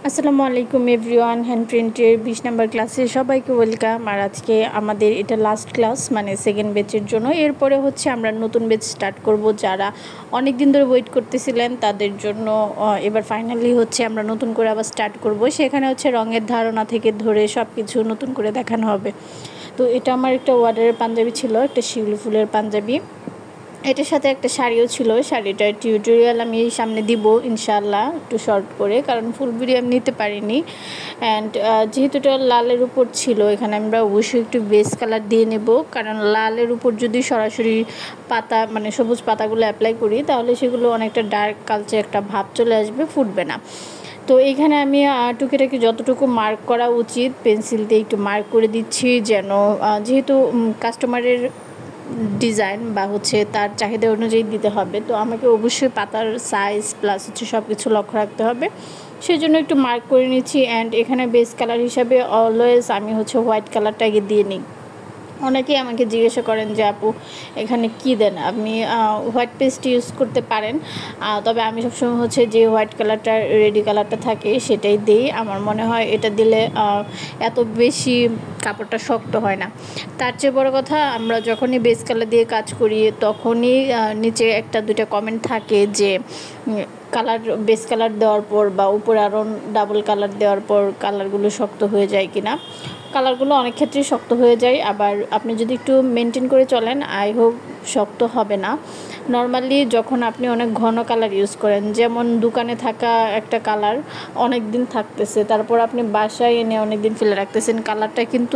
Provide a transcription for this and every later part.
আসসালামু আলাইকুম everyone. Hand প্রিন্টের 20 নাম্বার ক্লাসে সবাইকে ওয়েলকাম। আর আজকে আমাদের এটা লাস্ট ক্লাস, মানে সেকেন্ড ব্যাচের জন্য। এরপরে হচ্ছে আমরা নতুন ব্যাচ স্টার্ট করব। যারা অনেক দিন ধরে ওয়েট করতেছিলেন তাদের জন্য এবার ফাইনালি হচ্ছে আমরা নতুন করে আবার স্টার্ট করব। সেখানে হচ্ছে রঙের ধারণা থেকে ধরে সব কিছু নতুন করে দেখানো হবে। তো এটা আমার একটা অর্ডারের পাঞ্জাবি ছিল, একটা শিউলি ফুলের পাঞ্জাবি। এটার সাথে একটা শাড়িও ছিল। শাড়িটার টিউটোরিয়াল আমি সামনে দিব ইনশাআল্লাহ, একটু শর্ট করে, কারণ ফুল ভিডিও আমি নিতে পারিনি। অ্যান্ড যেহেতু এটা লালের উপর ছিল, এখানে আমরা অবশ্যই একটু বেস কালার দিয়ে নেব, কারণ লালের উপর যদি সরাসরি পাতা মানে সবুজ পাতাগুলো অ্যাপ্লাই করি তাহলে সেগুলো অনেকটা ডার্ক কালচে একটা ভাব চলে আসবে, ফুটবে না। তো এইখানে আমি টুকিটাকি যতটুকু মার্ক করা উচিত পেন্সিল দিয়ে একটু মার্ক করে দিচ্ছি, যেন যেহেতু কাস্টমারের ডিজাইন বা হচ্ছে তার চাহিদা অনুযায়ী দিতে হবে, তো আমাকে অবশ্যই পাতার সাইজ প্লাস হচ্ছে সব কিছু লক্ষ্য রাখতে হবে। সেই জন্য একটু মার্ক করে নিচ্ছি। অ্যান্ড এখানে বেস কালার হিসাবে অলওয়েজ আমি হচ্ছে হোয়াইট কালারটা আগে দিয়ে নিই। অনেকেই আমাকে জিজ্ঞাসা করেন যে আপু এখানে কি দেন, আপনি হোয়াইট পেস্ট ইউজ করতে পারেন, তবে আমি সবসময় হচ্ছে যে হোয়াইট কালারটা রেডি কালারটা থাকে সেটাই দিই। আমার মনে হয় এটা দিলে এত বেশি কাপড়টা শক্ত হয় না। তার চেয়ে বড় কথা, আমরা যখনই বেস কালার দিয়ে কাজ করি তখনই নিচে একটা দুইটা কমেন্ট থাকে যে কালার বেস কালার দেওয়ার পর বা উপরে আরও ডাবল কালার দেওয়ার পর কালারগুলো শক্ত হয়ে যায় কিনা। কালারগুলো অনেক ক্ষেত্রেই শক্ত হয়ে যায়, আবার আপনি যদি একটু মেনটেন করে চলেন আই হোপ শক্ত হবে না। নর্মালি যখন আপনি অনেক ঘন কালার ইউজ করেন, যেমন দোকানে থাকা একটা কালার অনেক দিন থাকতেছে, তারপর আপনি বাসায় এনে অনেক দিন ফেলে রাখতেছেন, কালারটা কিন্তু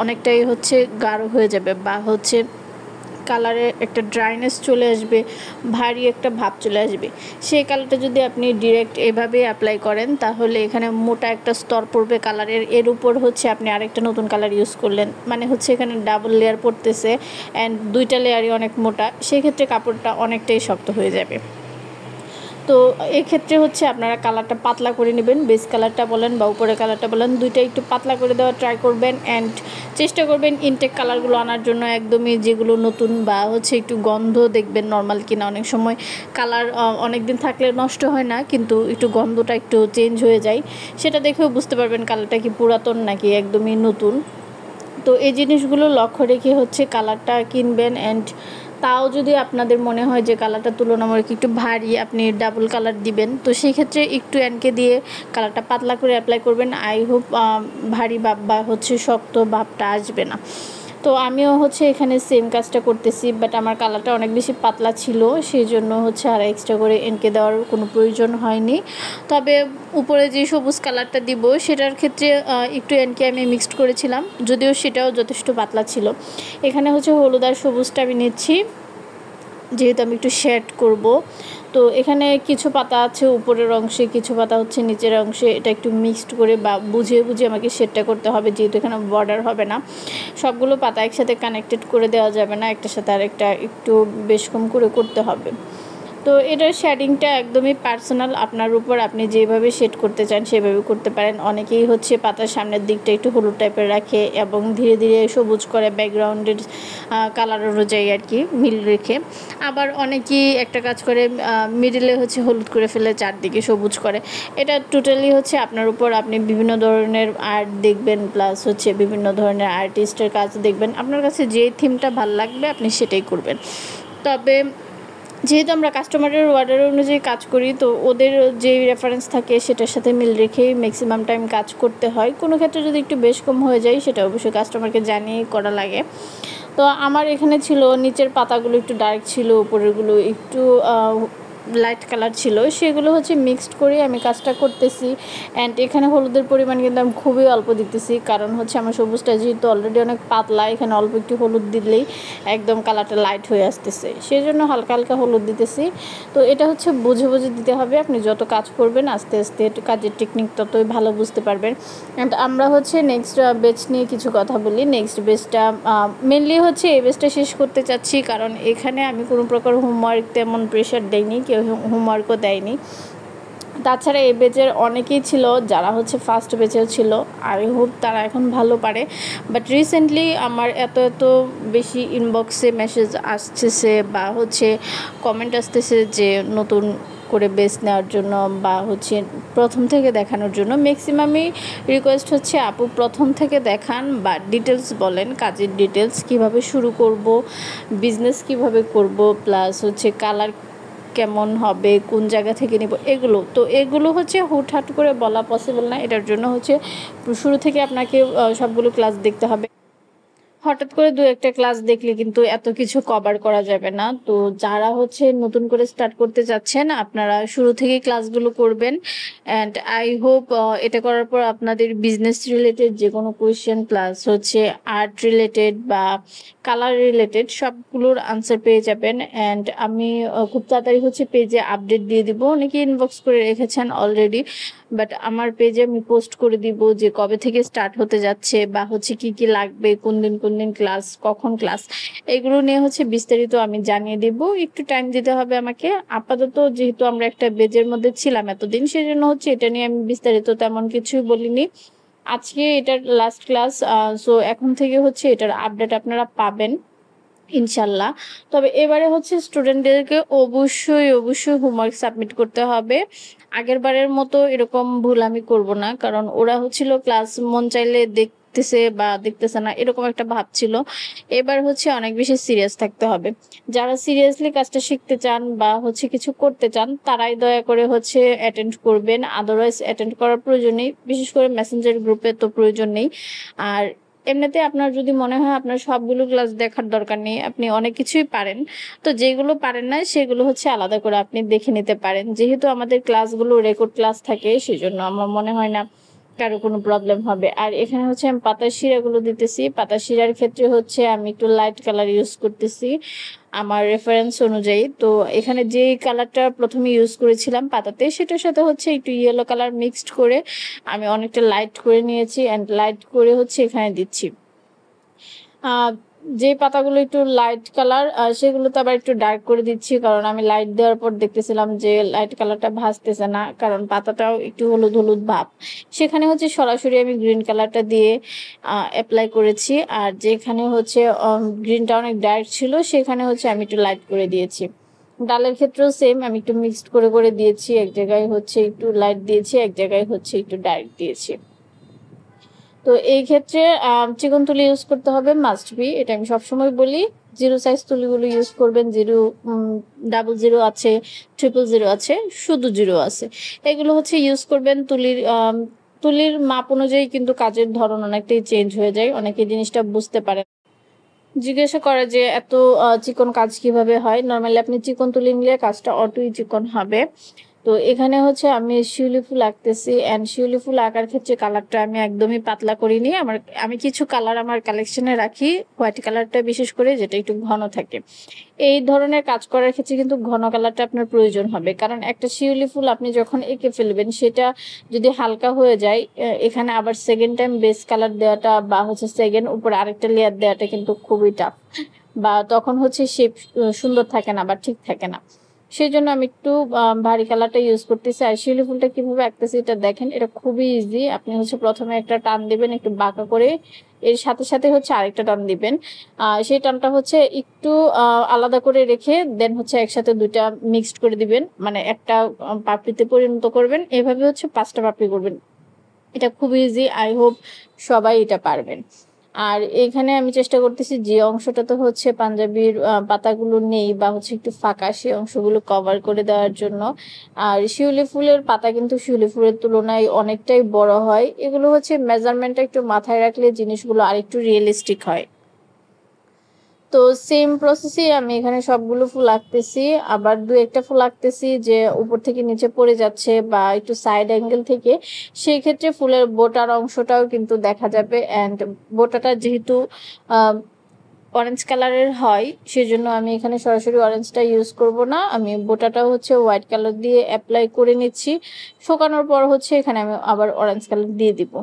অনেকটাই হচ্ছে গাঢ় হয়ে যাবে বা হচ্ছে কালারে একটা ড্রাইনেস চলে আসবে, ভারী একটা ভাব চলে আসবে। সেই কালারটা যদি আপনি ডিরেক্ট এভাবে অ্যাপ্লাই করেন তাহলে এখানে মোটা একটা স্তর পড়বে কালারের, এর উপর হচ্ছে আপনি আরেকটা নতুন কালার ইউজ করলেন, মানে হচ্ছে এখানে ডাবল লেয়ার পড়তেছে অ্যান্ড দুইটা লেয়ারই অনেক মোটা, সেক্ষেত্রে কাপড়টা অনেকটাই শক্ত হয়ে যাবে। তো এক্ষেত্রে হচ্ছে আপনারা কালারটা পাতলা করে নেবেন, বেস কালারটা বলেন বা উপরের কালারটা বলেন, দুইটা একটু পাতলা করে দেওয়ার ট্রাই করবেন। অ্যান্ড চেষ্টা করবেন ইনটেক কালারগুলো আনার জন্য, একদমই যেগুলো নতুন বা হচ্ছে একটু গন্ধ দেখবেন নর্মাল কিনা। অনেক সময় কালার অনেক দিন থাকলে নষ্ট হয় না, কিন্তু একটু গন্ধটা একটু চেঞ্জ হয়ে যায়, সেটা দেখেও বুঝতে পারবেন কালারটা কি পুরাতন নাকি একদমই নতুন। তো এই জিনিসগুলো লক্ষ্য রেখে হচ্ছে কালারটা কিনবেন। অ্যান্ড তাও যদি আপনাদের মনে হয় যে কালারটা তুলনামূলক একটু ভারী, আপনি ডাবল কালার দিবেন, তো সেই ক্ষেত্রে একটু এনকে দিয়ে কালারটা পাতলা করে অ্যাপ্লাই করবেন। আই হোপ ভারী ভাব বা হচ্ছে শক্ত ভাবটা আসবে না। তো আমিও হচ্ছে এখানে সেম কাজটা করতেছি, বাট আমার কালারটা অনেক বেশি পাতলা ছিল, সেই জন্য হচ্ছে আর এক্সট্রা করে এনকে দেওয়ার কোনো প্রয়োজন হয়নি। তবে উপরে যে সবুজ কালারটা দিব সেটার ক্ষেত্রে একটু এনকে আমি মিক্সড করেছিলাম, যদিও সেটাও যথেষ্ট পাতলা ছিল। এখানে হচ্ছে হলুদ আর সবুজটা আমি নিচ্ছি, যেহেতু আমি একটু শেড করব। তো এখানে কিছু পাতা আছে উপরের অংশে, কিছু পাতা হচ্ছে নিচের অংশে, এটা একটু মিক্সড করে বা বুঝে আমাকে শেডটা করতে হবে, যেহেতু এখানে বর্ডার হবে না। সবগুলো পাতা একসাথে কানেক্টেড করে দেওয়া যাবে না, একটার সাথে আরেকটা একটু বেশ কম করে করতে হবে। তো এটার শেডিংটা একদমই পার্সোনাল, আপনার উপর, আপনি যেভাবে শেড করতে চান সেভাবে করতে পারেন। অনেকেই হচ্ছে পাতার সামনের দিকটা একটু হলুদ টাইপের রাখে এবং ধীরে ধীরে সবুজ করে ব্যাকগ্রাউন্ডের কালার অনুযায়ী আর কি মিল রেখে। আবার অনেকেই একটা কাজ করে মিডিলে হচ্ছে হলুদ করে ফেলে, চারদিকে সবুজ করে। এটা টোটালি হচ্ছে আপনার উপর, আপনি বিভিন্ন ধরনের আর্ট দেখবেন প্লাস হচ্ছে বিভিন্ন ধরনের আর্টিস্টের কাজ দেখবেন, আপনার কাছে যে থিমটা ভালো লাগবে আপনি সেটাই করবেন। তবে যেহেতু আমরা কাস্টমারের অর্ডার অনুযায়ী কাজ করি, তো ওদের যে রেফারেন্স থাকে সেটার সাথে মিল রেখেই ম্যাক্সিমাম টাইম কাজ করতে হয়। কোনো ক্ষেত্রে যদি একটু বেশ কম হয়ে যায় সেটা অবশ্যই কাস্টমারকে জানিয়ে করা লাগে। তো আমার এখানে ছিল নিচের পাতাগুলো একটু ডার্ক ছিল, উপরেরগুলো একটু লাইট কালার ছিল, সেগুলো হচ্ছে মিক্সড করে আমি কাজটা করতেছি। অ্যান্ড এখানে হলুদের পরিমাণ কিন্তু আমি খুবই অল্প দিতেছি, কারণ হচ্ছে আমার সবুজটা যেহেতু অলরেডি অনেক পাতলা, এখানে অল্প একটু হলুদ দিলেই একদম কালারটা লাইট হয়ে আসতেছে, সেই জন্য হালকা হালকা হলুদ দিতেছি। তো এটা হচ্ছে বুঝে দিতে হবে, আপনি যত কাজ করবেন আস্তে আস্তে কাজের টেকনিক ততই ভালো বুঝতে পারবেন। অ্যান্ড আমরা হচ্ছে নেক্সট বেচ নিয়ে কিছু কথা বলি। নেক্সট বেচটা মেনলি হচ্ছে এই বেচটা শেষ করতে চাচ্ছি, কারণ এখানে আমি কোনো প্রকার হোমওয়ার্ক তেমন প্রেশার দেইনি, কেউ হোমওয়ার্কও দেয়নি। তাছাড়া এই বেচের অনেকেই ছিল যারা হচ্ছে ফার্স্ট বেচেও ছিল, আই হোপ তারা এখন ভালো পারে। বাট রিসেন্টলি আমার এত বেশি ইনবক্সে মেসেজ আসতেছে বা হচ্ছে কমেন্ট আসতেছে যে নতুন করে বেস নেওয়ার জন্য বা হচ্ছে প্রথম থেকে দেখানোর জন্য। ম্যাক্সিমামই রিকোয়েস্ট হচ্ছে আপু প্রথম থেকে দেখান বা ডিটেলস বলেন, কাজের ডিটেলস কিভাবে শুরু করব, বিজনেস কিভাবে করব, প্লাস হচ্ছে কালার কেমন হবে, কোন জায়গা থেকে নিব, এগুলো হচ্ছে হুটহাট করে বলা পসিবল না। এটার জন্য হচ্ছে শুরু থেকে আপনাকে সবগুলো ক্লাস দেখতে হবে। হঠাৎ করে দু একটা ক্লাস দেখলে কিন্তু এত কিছু কভার করা যাবে না। তো যারা হচ্ছে নতুন করে স্টার্ট করতে যাচ্ছেন আপনারা শুরু থেকে ক্লাসগুলো করবেন। অ্যান্ড আই হোপ এটা করার পর আপনাদের বিজনেস রিলেটেড যে কোনো কোয়েশ্চেন প্লাস হচ্ছে আর্ট রিলেটেড বা কালার রিলেটেড সবগুলোর আনসার পেয়ে যাবেন। অ্যান্ড আমি খুব তাড়াতাড়ি হচ্ছে পেজে আপডেট দিয়ে দিব। অনেকে ইনবক্স করে রেখেছেন অলরেডি, বাট আমার পেজে আমি পোস্ট করে দিব যে কবে থেকে স্টার্ট হতে যাচ্ছে বা হচ্ছে কি কি লাগবে, কোন দিন ক্লাস, কখন ক্লাস, এগুলো নিয়ে হচ্ছে বিস্তারিত আমি জানিয়ে দিব। একটু টাইম দিতে হবে আমাকে। আপাতত যেহেতু আমরা একটা বেজের মধ্যে ছিলাম এতদিন, সেজন্য হচ্ছে এটা নিয়ে আমি বিস্তারিত তেমন কিছুই বলিনি। আজকে এটার লাস্ট ক্লাস, সো এখন থেকে হচ্ছে এটার আপডেট আপনারা পাবেন ইনশাল্লাহ। তবে এবারে হচ্ছে স্টুডেন্টদেরকে অবশ্যই হোমওয়ার্ক সাবমিট করতে হবে। আগের বারের মতো এরকম ভুল আমি করব না, কারণ ওরা হচ্ছিল ক্লাস মন চাইলে দেখতেছে বা দেখতেছে না, এরকম একটা ভাব ছিল। এবার হচ্ছে অনেক বেশি সিরিয়াস থাকতে হবে। যারা সিরিয়াসলি কাজটা শিখতে চান বা হচ্ছে কিছু করতে চান তারাই দয়া করে হচ্ছে অ্যাটেন্ড করবেন, আদারওয়াইজ অ্যাটেন্ড করার প্রয়োজন নেই। বিশেষ করে মেসেঞ্জার গ্রুপে তো প্রয়োজন নেই। আর এমনিতে আপনার যদি মনে হয় আপনার সবগুলো ক্লাস দেখার দরকার নেই, আপনি অনেক কিছুই পারেন, তো যেগুলো পারেন না সেগুলো হচ্ছে আলাদা করে আপনি দেখে নিতে পারেন। যেহেতু আমাদের ক্লাসগুলো রেকর্ড ক্লাস থাকে, সেজন্য আমার মনে হয় না কারো কোনো প্রবলেম হবে। আর এখানে হচ্ছে আমি পাতার শিরাগুলো দিতেছি। পাতার শিরার ক্ষেত্রে হচ্ছে আমি একটু লাইট কালার ইউজ করতেছি আমার রেফারেন্স অনুযায়ী। তো এখানে যে কালারটা প্রথমে ইউজ করেছিলাম পাতাতে, সেটার সাথে হচ্ছে একটু ইয়েলো কালার মিক্সড করে আমি অনেকটা লাইট করে নিয়েছি, অ্যান্ড লাইট করে হচ্ছে এখানে দিচ্ছি। যে পাতাগুলো একটু লাইট কালার সেগুলোতে আবার একটু ডার্ক করে দিচ্ছি, কারণ আমি লাইট দেওয়ার পর দেখতেছিলাম যে লাইট কালারটা ভাসতেছে না, কারণ পাতাটাও একটু হলুদ হলুদ ভাব। সেখানে হচ্ছে সরাসরি আমি গ্রিন কালারটা দিয়ে অ্যাপ্লাই করেছি। আর যেখানে হচ্ছে গ্রিনটা অনেক ডার্ক ছিল সেখানে হচ্ছে আমি একটু লাইট করে দিয়েছি। ডালের ক্ষেত্রেও সেম, আমি একটু মিক্সড করে করে দিয়েছি। এক জায়গায় হচ্ছে একটু লাইট দিয়েছি, এক জায়গায় হচ্ছে একটু ডার্ক দিয়েছি। তো এই ক্ষেত্রে চিকন তুলি ইউজ করতে হবে, মাস্ট বি, এটা আমি সবসময় বলি। জিরো সাইজ তুলিগুলো ইউজ করবেন। জিরো, 00 আছে, 000 আছে, শুধু জিরো আছে, এগুলো হচ্ছে ইউজ করবেন। তুলির মাপ অনুযায়ী কিন্তু কাজের ধরন অনেকটাই চেঞ্জ হয়ে যায়, অনেকে জিনিসটা বুঝতে পারে। জিজ্ঞাসা করে যে এত চিকন কাজ কিভাবে হয়। নর্মালি আপনি চিকন তুলি নিলে কাজটা অটোই চিকন হবে। তো এখানে হচ্ছে আমি শিউলি ফুল আঁকতেছি, অ্যান্ড শিউলি ফুল আঁকার ক্ষেত্রে কালারটা আমি একদমই পাতলা করিনি। আমি কিছু কালার আমার কালেকশনে রাখি, হোয়াইট কালারটা বিশেষ করে, যেটা একটু ঘন থাকে। এই ধরনের কাজ করার ক্ষেত্রে কিন্তু ঘন কালারটা আপনার প্রয়োজন হবে, কারণ একটা শিউলি ফুল আপনি যখন এঁকে ফেলবেন সেটা যদি হালকা হয়ে যায়, এখানে আবার সেকেন্ড টাইম বেস কালার দেওয়াটা বা হচ্ছে সেকেন্ড উপরে আরেকটা লেয়ার দেওয়াটা কিন্তু খুবই টাফ, বা তখন হচ্ছে শেপ সুন্দর থাকে না বা ঠিক থাকে না। সেই জন্য আমি একটু ভারী কালারটা ইউজ করতেছি। আর শিউলি ফুলটা কিভাবে আঁকতেছি এটা দেখেন, এটা খুবই ইজি। আপনি হচ্ছে প্রথমে একটা টান দিবেন একটু বাঁকা করে, এর সাথে সাথে হচ্ছে আরেকটা টান দিবেন। সেই টানটা হচ্ছে একটু আলাদা করে রেখে দেন হচ্ছে একসাথে দুইটা মিক্সড করে দিবেন, মানে একটা পাপড়িতে পরিণত করবেন। এভাবে হচ্ছে 5টা পাপড়ি করবেন। এটা খুব ইজি, আই হোপ সবাই এটা পারবেন। আর এখানে আমি চেষ্টা করতেছি যে অংশটাতে হচ্ছে পাঞ্জাবির পাতাগুলো নেই বা হচ্ছে একটু ফাঁকা, সেই অংশগুলো কভার করে দেওয়ার জন্য। আর শিউলি ফুলের পাতা কিন্তু শিউলি ফুলের তুলনায় অনেকটাই বড় হয়। এগুলো হচ্ছে মেজারমেন্টটা একটু মাথায় রাখলে জিনিসগুলো আরেকটু রিয়েলিস্টিক হয়। তো সেম প্রসেসে আমি এখানে সবগুলো ফুল আঁকতেছি। আবার দু একটা ফুল আঁকতেছি যে উপর থেকে নিচে পড়ে যাচ্ছে বা একটু সাইড অ্যাঙ্গেল থেকে, সেই ক্ষেত্রে ফুলের বোটার অংশটাও কিন্তু দেখা যাবে। অ্যান্ড বোটাটা যেহেতু অরেঞ্জ কালারের হয়, সেজন্য আমি এখানে সরাসরি অরেঞ্জটা ইউজ করব না, আমি বোটাটাও হচ্ছে হোয়াইট কালার দিয়ে অ্যাপ্লাই করে নিচ্ছি। শুকানোর পর হচ্ছে এখানে আমি আবার অরেঞ্জ কালার দিয়ে দিব।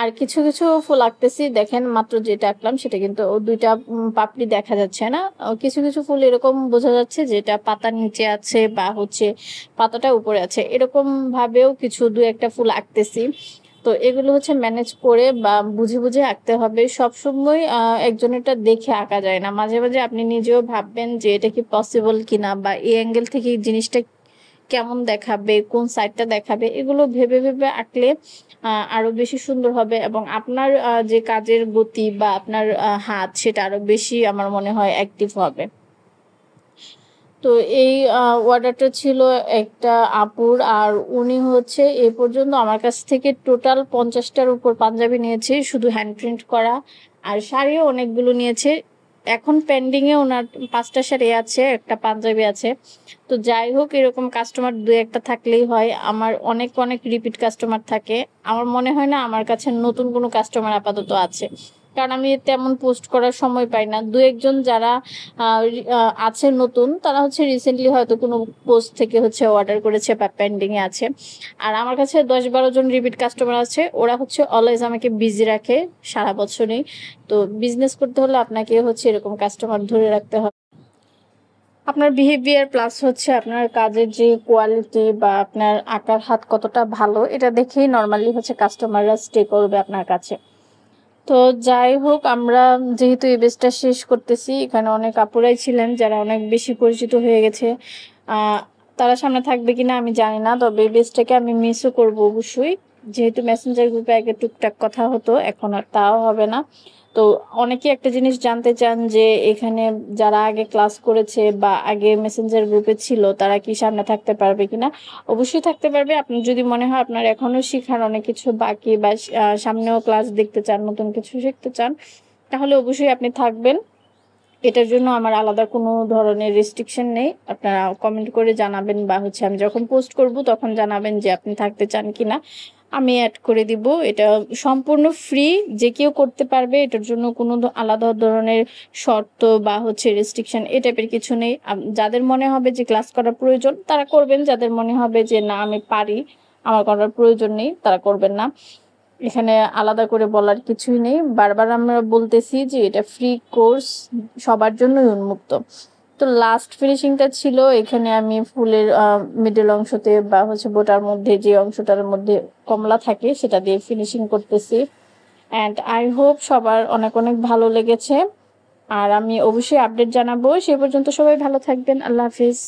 আর কিছু কিছু ফুল আঁকতেছি, দেখেন মাত্র যেটা আঁকলাম সেটা কিন্তু দুইটা পাপড়ি দেখা যাচ্ছে না। কিছু কিছু ফুল এরকম বোঝা যাচ্ছে যেটা পাতার নিচে আছে বা হচ্ছে পাতাটা উপরে আছে, এরকম ভাবেও কিছু দু একটা ফুল আঁকতেছি। তো এগুলো হচ্ছে ম্যানেজ করে বা বুঝে বুঝে আঁকতে হবে। সবসময় একজনেরটা দেখে আঁকা যায় না, মাঝে মাঝে আপনি নিজেও ভাববেন যে এটা কি পসিবল কিনা বা এই অ্যাঙ্গেল থেকে এই জিনিসটা কেমন দেখাবে, কোন সাইডটা দেখাবে, এগুলো ভেবে ভেবে আঁকলে আরো বেশি সুন্দর হবে এবং আপনার যে কাজের গতি বা আপনার হাত সেটা আরো বেশি আমার মনে হয় অ্যাক্টিভ হবে। তো এই অর্ডারটা ছিল একটা আপুর, আর উনি হচ্ছে এ পর্যন্ত আমার কাছ থেকে টোটাল 50টার উপর পাঞ্জাবি নিয়েছে, শুধু হ্যান্ড প্রিন্ট করা, আর শাড়িও অনেকগুলো নিয়েছে। এখন পেন্ডিংয়ে ওনার 5টা শাড়ি আছে, একটা পাঞ্জাবি আছে। তো যাই হোক, এরকম কাস্টমার দু একটা থাকলেই হয়। আমার অনেক অনেক রিপিট কাস্টমার থাকে। আমার মনে হয় না আমার কাছে নতুন কোনো কাস্টমার আপাতত আছে, কারণ আমি তেমন পোস্ট করার সময় পাই না। দু একজন যারা আছে নতুন, তারা হচ্ছে রিসেন্টলি হয়তো কোনো পোস্ট থেকে হচ্ছে অর্ডার করেছে বা পেন্ডিং এ আছে। আর আমার কাছে 10-12 জন রিপিট কাস্টমার আছে, ওরা হচ্ছে অলওয়েজ আমাকে বিজি রাখে সারা বছরই। তো বিজনেস করতে হলে আপনাকে হচ্ছে এরকম কাস্টমার ধরে রাখতে হবে। আপনার বিহেভিয়ার প্লাস হচ্ছে আপনার কাজের যে কোয়ালিটি বা আপনার আঁকার হাত কতটা ভালো, এটা দেখেই নর্মালি হচ্ছে কাস্টমাররা স্টে করবে আপনার কাছে। তো যাই হোক, আমরা যেহেতু এই বেচটা শেষ করতেছি, এখানে অনেক আপুরাই ছিলেন যারা অনেক বেশি পরিচিত হয়ে গেছে। আহ তারা সামনে থাকবে কিনা আমি জানি না, তবে এই বেচটাকে আমি মিসও করবো অবশ্যই। যেহেতু মেসেঞ্জার গ্রুপে আগে টুকটাক কথা হতো, এখন আর তাও হবে না। তো অনেকে একটা জিনিস জানতে চান যে এখানে যারা আগে ক্লাস করেছে বা আগে মেসেঞ্জার গ্রুপে ছিল, তারা কি সামনে থাকতে পারবে কিনা। অবশ্যই থাকতে পারবে। আপনার যদি মনে হয় আপনার এখনো শেখার অনেক কিছু বাকি বা সামনেও ক্লাস দেখতে চান, নতুন কিছু শিখতে চান, তাহলে অবশ্যই আপনি থাকবেন। এটার জন্য আমার আলাদা কোনো ধরনের রেস্ট্রিকশন নেই। আপনারা কমেন্ট করে জানাবেন বা হচ্ছে আমি যখন পোস্ট করব তখন জানাবেন যে আপনি থাকতে চান কিনা, আমি অ্যাড করে দিব। এটা সম্পূর্ণ ফ্রি, যে কেউ করতে পারবে। এটার জন্য কোনো আলাদা ধরনের শর্ত বা হচ্ছে রেস্ট্রিকশন এ টাইপের কিছু নেই। যাদের মনে হবে যে ক্লাস করার প্রয়োজন তারা করবেন, যাদের মনে হবে যে না আমি পারি, আমার করার প্রয়োজন নেই, তারা করবেন না। এখানে আলাদা করে বলার কিছুই নেই। বারবার আমরা বলতেছি যে এটা ফ্রি কোর্স, সবার জন্যই উন্মুক্ত। তো লাস্ট ফিনিশিংটা ছিল এখানে আমি ফুলের মিডল অংশতে বা হচ্ছে বোটার মধ্যে যে অংশটার মধ্যে কমলা থাকে সেটা দিয়ে ফিনিশিং করতেছি। অ্যান্ড আই হোপ সবার অনেক অনেক ভালো লেগেছে। আর আমি অবশ্যই আপডেট জানাবো। সে পর্যন্ত সবাই ভালো থাকবেন। আল্লাহ হাফিজ।